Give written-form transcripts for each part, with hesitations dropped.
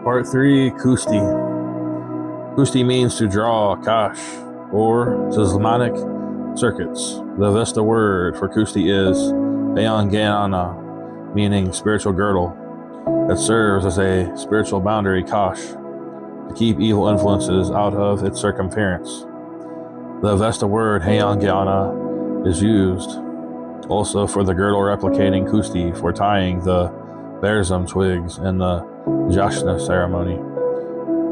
Part 3, Kusti. Kusti means to draw kash, or Islamic circuits. The Vesta word for Kusti is Ayangana, meaning spiritual girdle, that serves as a spiritual boundary kash to keep evil influences out of its circumference. The Vesta word Hayangana is used also for the girdle replicating Kusti for tying the berzum twigs in the Jashna ceremony.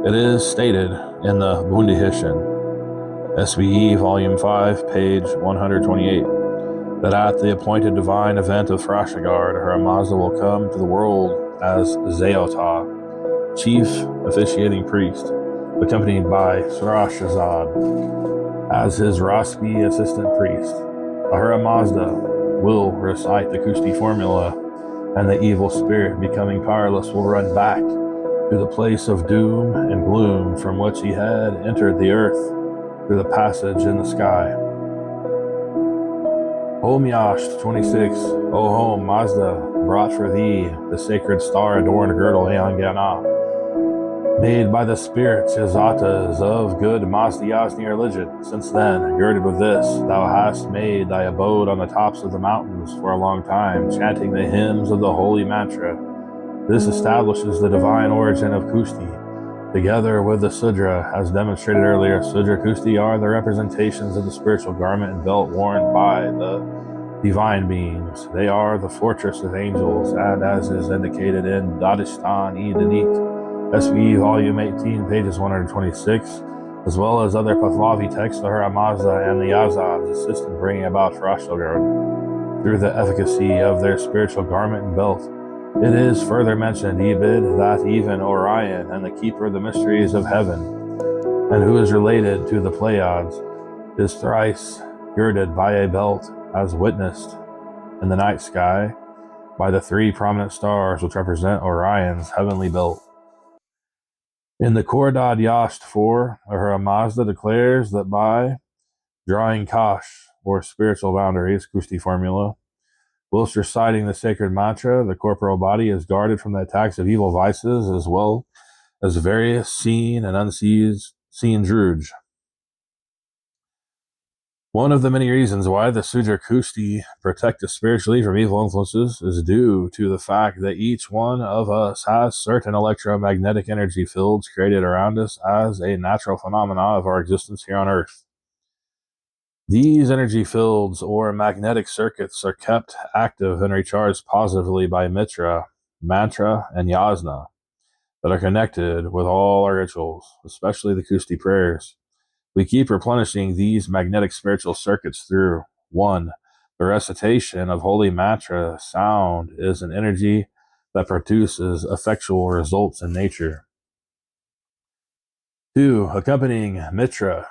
It is stated in the Bundehishen, SBE Volume 5, page 128, that at the appointed divine event of Thrashagard, Her Mazda will come to the world as Zeotah, chief officiating priest, accompanied by Sarashazad as his Raspi assistant priest. Ahura Mazda will recite the Kusti formula, and the evil spirit, becoming powerless, will run back to the place of doom and gloom from which he had entered the earth through the passage in the sky. Hom Yasht 26, O Hom Mazda brought for thee the sacred star-adorned girdle Eangana, made by the spirits Yazatas of good Mazda Yazni religion. Since then, girded with this, thou hast made thy abode on the tops of the mountains for a long time, chanting the hymns of the holy mantra. This establishes the divine origin of Kusti, together with the Sudreh, as demonstrated earlier. Sudreh Kusti are the representations of the spiritual garment and belt worn by the divine beings. They are the fortress of angels, and as is indicated in Dadistan-e-Danik, SBE Volume 18, pages 126, as well as other Pahlavi texts, the Ahura Mazda and the Yazans assist in bringing about Thrashagard through the efficacy of their spiritual garment and belt. It is further mentioned, Ebid, that even Orion and the keeper of the mysteries of heaven, and who is related to the Pleiades, is thrice girded by a belt, as witnessed in the night sky by the three prominent stars which represent Orion's heavenly belt. In the Kordad Yasht 4, Ahura Mazda declares that by drawing kash, or spiritual boundaries, Kusti formula, whilst reciting the sacred mantra, the corporeal body is guarded from the attacks of evil vices as well as various seen and unseen druj. One of the many reasons why the Sudreh Kusti protect us spiritually from evil influences is due to the fact that each one of us has certain electromagnetic energy fields created around us as a natural phenomena of our existence here on Earth. These energy fields or magnetic circuits are kept active and recharged positively by Mitra, mantra, and yasna that are connected with all our rituals, especially the Kusti prayers. We keep replenishing these magnetic spiritual circuits through 1. The recitation of holy mantra. Sound is an energy that produces effectual results in nature. 2. Accompanying mitra.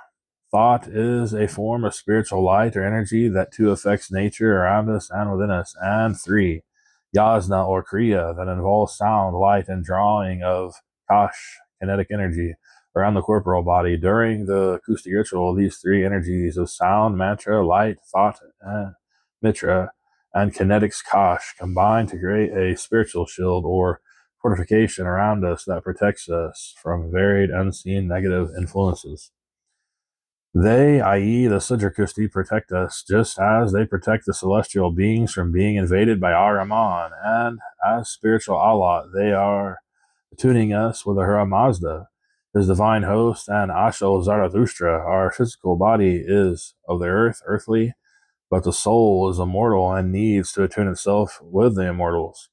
Thought is a form of spiritual light or energy that too affects nature around us and within us. And 3. Yasna or kriya, that involves sound, light, and drawing of kash, kinetic energy, around the corporal body. During the Kusti ritual, these three energies of sound, mantra, light, thought, mitra, and kinetics kash combine to create a spiritual shield or fortification around us that protects us from varied unseen negative influences. They, i.e. the Sudreh Kusti, protect us just as they protect the celestial beings from being invaded by Ahriman, and as spiritual Allah, they are attuning us with Ahura Mazda, his divine host, and Ashel Zarathustra. Our physical body is of the earth, earthly, but the soul is immortal and needs to attune itself with the immortals.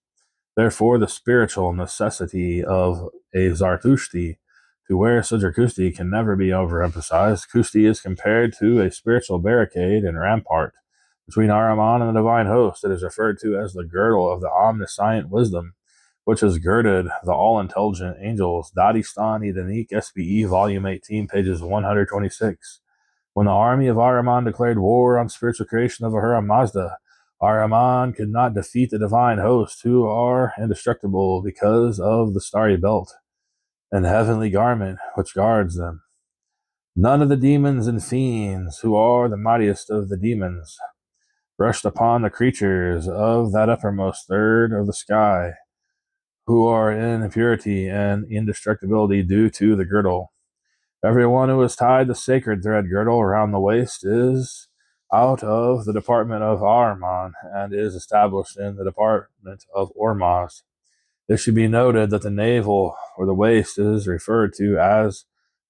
Therefore, the spiritual necessity of a Zarathustri to wear Sudreh Kusti can never be overemphasized. Kusti is compared to a spiritual barricade and rampart between Ahriman and the divine host. It is referred to as the girdle of the omniscient wisdom, which has girded the all-intelligent angels. Dadistan-e-Danik, SBE, Volume 18, pages 126. When the army of Ahriman declared war on spiritual creation of Ahura Mazda, Ahriman could not defeat the divine hosts, who are indestructible because of the starry belt and heavenly garment which guards them. None of the demons and fiends, who are the mightiest of the demons, rushed upon the creatures of that uppermost third of the sky, who are in purity and indestructibility due to the girdle. Everyone who is tied the sacred thread girdle around the waist is out of the department of Ahriman and is established in the department of Ormazd. It should be noted that the navel or the waist is referred to as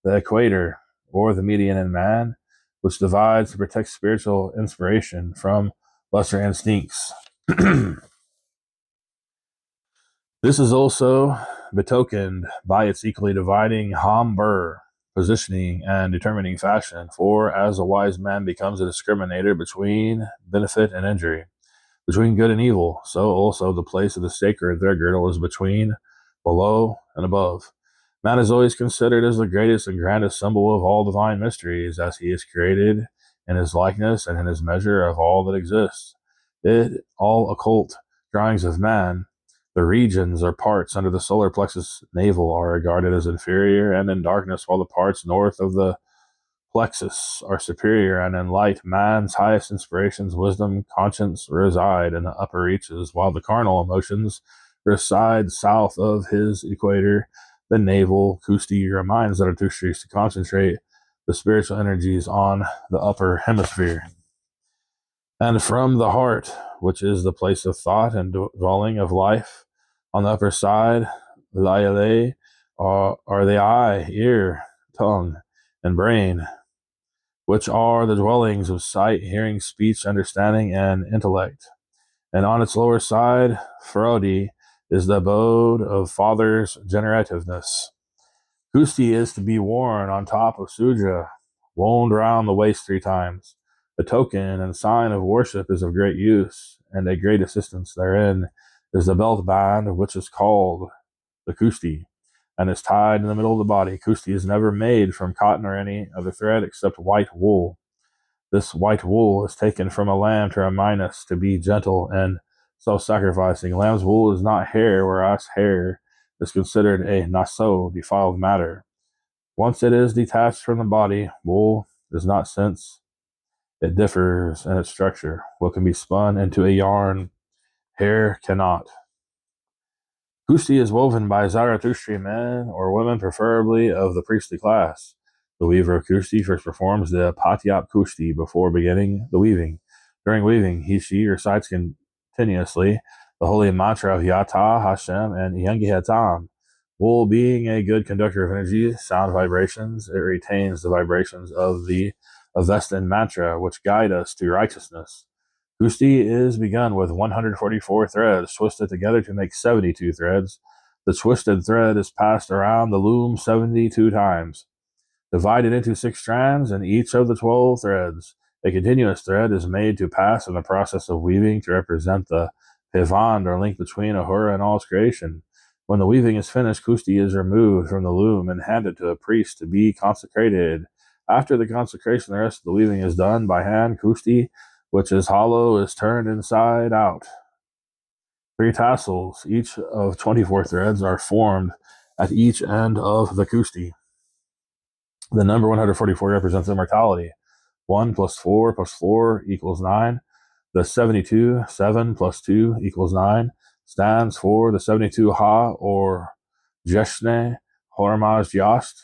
the equator or the median in man, which divides and protects spiritual inspiration from lesser instincts. This is also betokened by its equally dividing Ham-Bur, positioning and determining fashion, for as a wise man becomes a discriminator between benefit and injury, between good and evil, so also the place of the sacred, their girdle, is between, below, and above. Man is always considered as the greatest and grandest symbol of all divine mysteries, as he is created in his likeness and in his measure of all that exists. All occult drawings of man, the regions or parts under the solar plexus navel are regarded as inferior and in darkness, while the parts north of the plexus are superior and in light. Man's highest inspirations, wisdom, conscience reside in the upper reaches, while the carnal emotions reside south of his equator. The navel, Kusti, reminds Zarathustra to concentrate the spiritual energies on the upper hemisphere. And from the heart, which is the place of thought and dwelling of life, on the upper side, Layale, are the eye, ear, tongue, and brain, which are the dwellings of sight, hearing, speech, understanding, and intellect. And on its lower side, Farodi, is the abode of father's generativeness. Kusti is to be worn on top of Sudreh, wound round the waist 3 times. The token and sign of worship is of great use, and a great assistance therein is the belt band, which is called the Kusti, and is tied in the middle of the body. Kusti is never made from cotton or any other thread except white wool. This white wool is taken from a lamb to remind us to be gentle and self-sacrificing. Lamb's wool is not hair, whereas hair is considered a naso, defiled matter. Once it is detached from the body, wool does not, since it differs in its structure. What can be spun into a yarn, hair cannot. Kusti is woven by Zarathustrian men or women, preferably of the priestly class. The weaver of Kusti first performs the Patyap Kusti before beginning the weaving. During weaving, she recites continuously the holy mantra of Yata, Hashem, and Yangihatam. Wool being a good conductor of energy, sound vibrations, it retains the vibrations of the Avestan mantra, which guide us to righteousness. Kusti is begun with 144 threads, twisted together to make 72 threads. The twisted thread is passed around the loom 72 times, divided into 6 strands in each of the 12 threads. A continuous thread is made to pass in the process of weaving to represent the Pervin, or link between Ahura and all creation. When the weaving is finished, Kusti is removed from the loom and handed to a priest to be consecrated. After the consecration, the rest of the weaving is done by hand. Kusti, which is hollow, is turned inside out. 3 tassels, each of 24 threads, are formed at each end of the Kusti. The number 144 represents immortality. 1 plus 4 plus 4 equals 9. The 72, 7 plus 2 equals 9, stands for the 72 Ha, or Jeshne Hormaz Yast,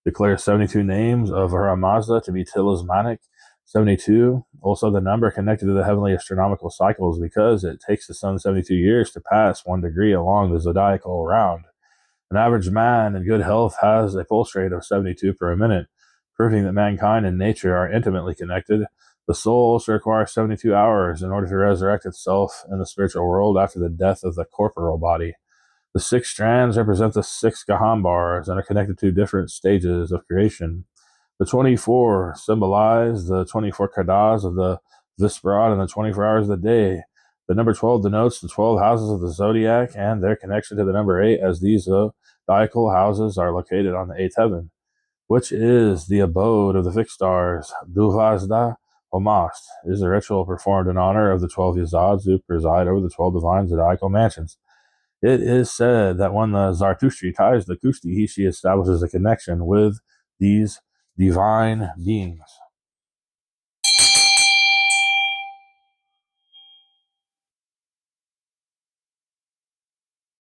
declares 72 names of Ahura Mazda to be talismanic. 72, also the number connected to the heavenly astronomical cycles, because it takes the sun 72 years to pass 1 degree along the zodiacal round. An average man in good health has a pulse rate of 72 per minute, proving that mankind and nature are intimately connected. The soul also requires 72 hours in order to resurrect itself in the spiritual world after the death of the corporal body. The 6 strands represent the 6 Gahambars and are connected to different stages of creation. The 24 symbolize the 24 Kadas of the Visparad and the 24 hours of the day. The number 12 denotes the 12 houses of the zodiac and their connection to the number 8, as these zodiacal houses are located on the 8th heaven, which is the abode of the fixed stars. Duvazda Homast is a ritual performed in honor of the 12 Yazads who preside over the 12 divine zodiacal mansions. It is said that when the Zarathustra ties the Kusti, she establishes a connection with these divine beings.